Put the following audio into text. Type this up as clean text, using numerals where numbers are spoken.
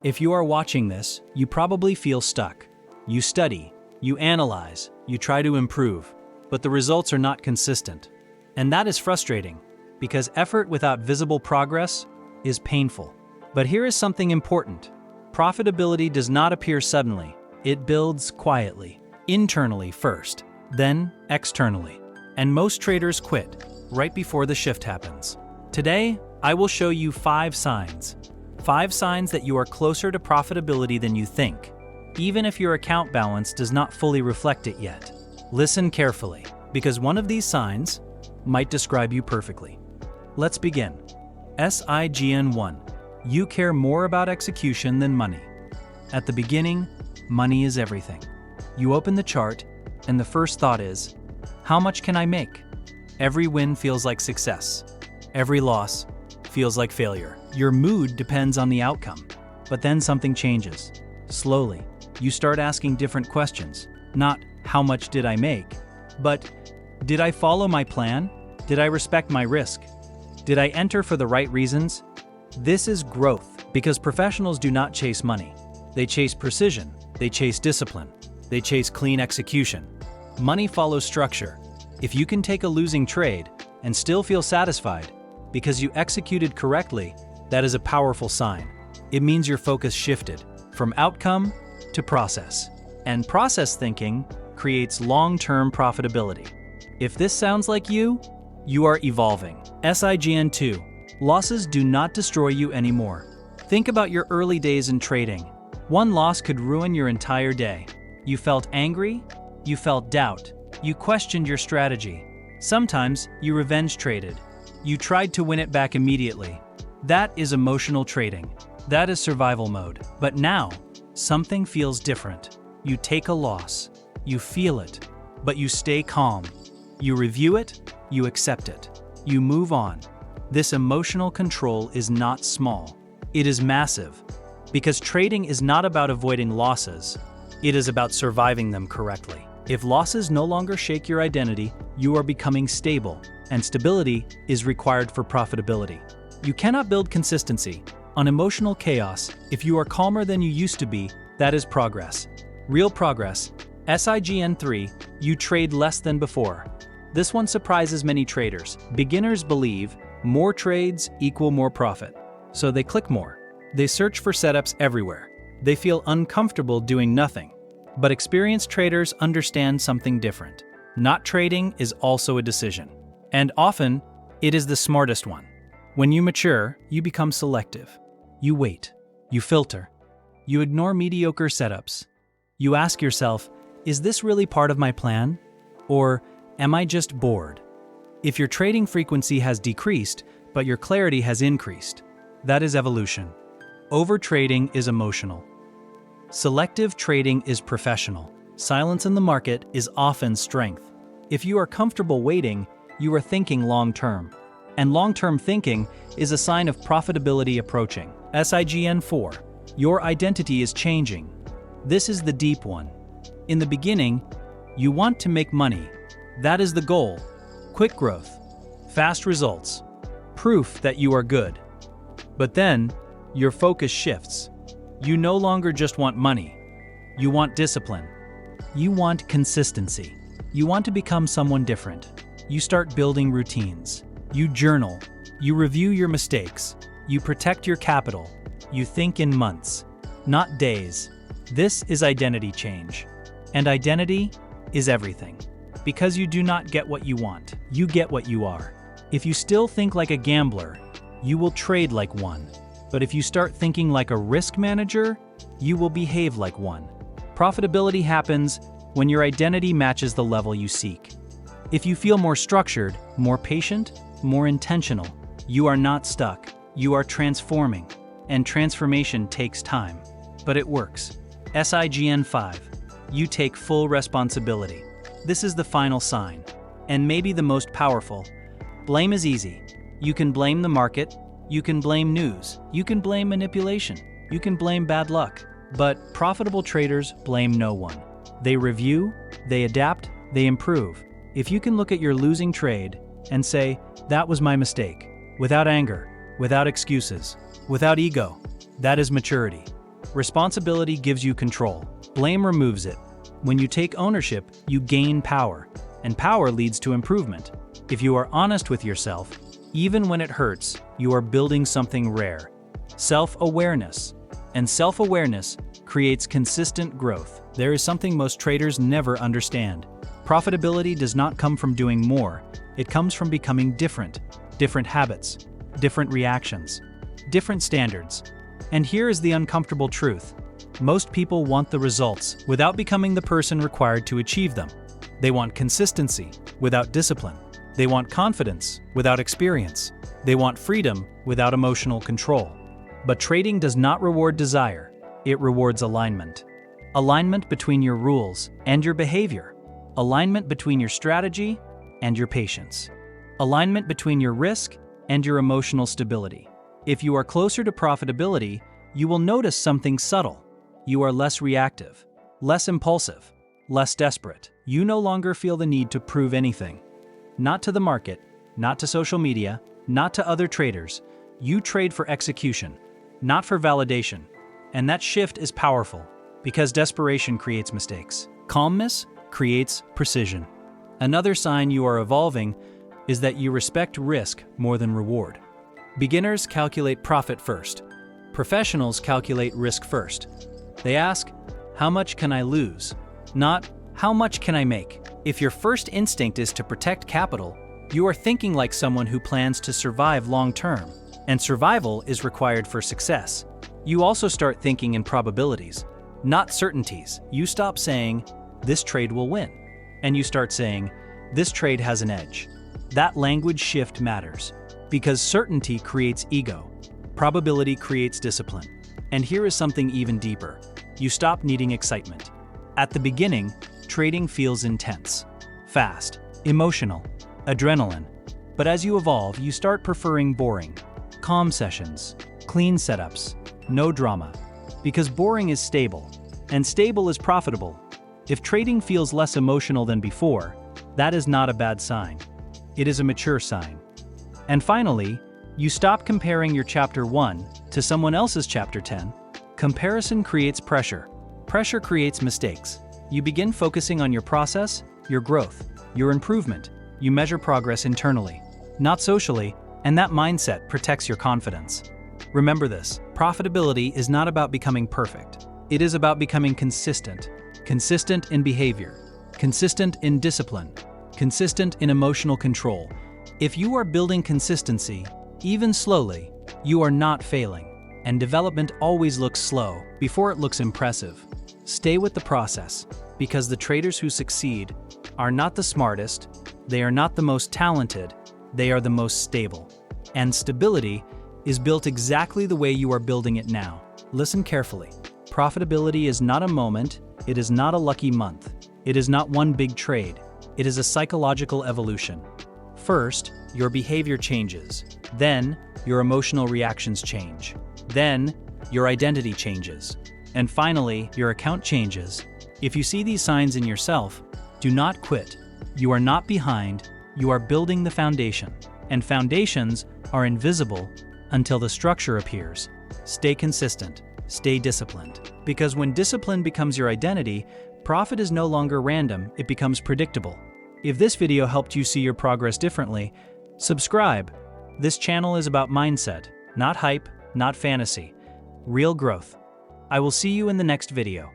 If you are watching this, you probably feel stuck. You study, you analyze, you try to improve, but the results are not consistent. And that is frustrating, because effort without visible progress is painful. But here is something important. Profitability does not appear suddenly. It builds quietly, internally first, then externally. And most traders quit right before the shift happens. Today, I will show you 5 signs. 5 signs that you are closer to profitability than you think, even if your account balance does not fully reflect it yet. Listen carefully, because one of these signs might describe you perfectly. Let's begin. SIGN 1. You care more about execution than money. At the beginning, money is everything. You open the chart, and the first thought is, how much can I make? Every win feels like success. Every loss feels like failure. Your mood depends on the outcome. But then something changes. Slowly, you start asking different questions. Not, how much did I make? But, did I follow my plan? Did I respect my risk? Did I enter for the right reasons? This is growth, because professionals do not chase money. They chase precision. They chase discipline. They chase clean execution. Money follows structure. If you can take a losing trade and still feel satisfied because you executed correctly, that is a powerful sign. It means your focus shifted from outcome to process. And process thinking creates long-term profitability. If this sounds like you are evolving. SIGN 2. Losses do not destroy you anymore. Think about your early days in trading. One loss could ruin your entire day. You felt angry, you felt doubt, you questioned your strategy. Sometimes you revenge traded. You tried to win it back immediately. That is emotional trading. That is survival mode. But now, something feels different. You take a loss. You feel it, but you stay calm. You review it, you accept it. You move on. This emotional control is not small. It is massive, because trading is not about avoiding losses. It is about surviving them correctly. If losses no longer shake your identity, you are becoming stable, and stability is required for profitability. You cannot build consistency on emotional chaos. If you are calmer than you used to be, that is progress. Real progress. SIGN 3. You trade less than before. This one surprises many traders. Beginners believe more trades equal more profit. So they click more. They search for setups everywhere. They feel uncomfortable doing nothing. But experienced traders understand something different. Not trading is also a decision. And often, it is the smartest one. When you mature, you become selective. You wait. You filter. You ignore mediocre setups. You ask yourself, is this really part of my plan? Or am I just bored? If your trading frequency has decreased, but your clarity has increased, that is evolution. Overtrading is emotional. Selective trading is professional. Silence in the market is often strength. If you are comfortable waiting, you are thinking long-term. And long-term thinking is a sign of profitability approaching. SIGN 4. Your identity is changing. This is the deep one. In the beginning, you want to make money. That is the goal. Quick growth, fast results, proof that you are good. But then, your focus shifts. You no longer just want money. You want discipline. You want consistency. You want to become someone different. You start building routines. You journal. You review your mistakes. You protect your capital. You think in months, not days. This is identity change. And identity is everything. Because you do not get what you want, you get what you are. If you still think like a gambler, you will trade like one. But if you start thinking like a risk manager, you will behave like one. Profitability happens when your identity matches the level you seek. If you feel more structured, more patient, more intentional, you are not stuck. You are transforming. And transformation takes time. But it works. SIGN 5. You take full responsibility. This is the final sign, and maybe the most powerful. Blame is easy. You can blame the market, you can blame news, you can blame manipulation, you can blame bad luck. But profitable traders blame no one. They review, they adapt, they improve. If you can look at your losing trade and say, that was my mistake, without anger, without excuses, without ego, that is maturity. Responsibility gives you control. Blame removes it. When you take ownership, you gain power, and power leads to improvement. If you are honest with yourself, even when it hurts, you are building something rare. Self-awareness. And self-awareness creates consistent growth. There is something most traders never understand. Profitability does not come from doing more. It comes from becoming different. Different habits, different reactions, different standards. And here is the uncomfortable truth. Most people want the results without becoming the person required to achieve them. They want consistency without discipline. They want confidence without experience. They want freedom without emotional control. But trading does not reward desire. It rewards alignment. Alignment between your rules and your behavior. Alignment between your strategy and your patience. Alignment between your risk and your emotional stability. If you are closer to profitability, you will notice something subtle. You are less reactive, less impulsive, less desperate. You no longer feel the need to prove anything. Not to the market, not to social media, not to other traders. You trade for execution, not for validation. And that shift is powerful because desperation creates mistakes. Calmness creates precision. Another sign you are evolving is that you respect risk more than reward. Beginners calculate profit first. Professionals calculate risk first. They ask, how much can I lose? Not, how much can I make? If your first instinct is to protect capital, you are thinking like someone who plans to survive long term, and survival is required for success. You also start thinking in probabilities, not certainties. You stop saying, this trade will win, and you start saying, this trade has an edge. That language shift matters, because certainty creates ego. Probability creates discipline. And here is something even deeper. You stop needing excitement. At the beginning, trading feels intense, fast, emotional, adrenaline. But as you evolve, you start preferring boring, calm sessions, clean setups, no drama. Because boring is stable, and stable is profitable. If trading feels less emotional than before, that is not a bad sign. It is a mature sign. And finally, you stop comparing your Chapter 1 to someone else's Chapter 10. Comparison creates pressure. Pressure creates mistakes. You begin focusing on your process, your growth, your improvement. You measure progress internally, not socially, and that mindset protects your confidence. Remember this, profitability is not about becoming perfect. It is about becoming consistent. Consistent in behavior, consistent in discipline, consistent in emotional control. If you are building consistency, even slowly, you are not failing, and development always looks slow before it looks impressive. Stay with the process, because the traders who succeed are not the smartest, they are not the most talented, they are the most stable. And stability is built exactly the way you are building it now. Listen carefully. Profitability is not a moment, it is not a lucky month, it is not one big trade, it is a psychological evolution. First, your behavior changes. Then, your emotional reactions change. Then, your identity changes. And finally, your account changes. If you see these signs in yourself, do not quit. You are not behind, you are building the foundation. And foundations are invisible until the structure appears. Stay consistent, stay disciplined. Because when discipline becomes your identity, profit is no longer random, it becomes predictable. If this video helped you see your progress differently, subscribe. This channel is about mindset, not hype, not fantasy. Real growth. I will see you in the next video.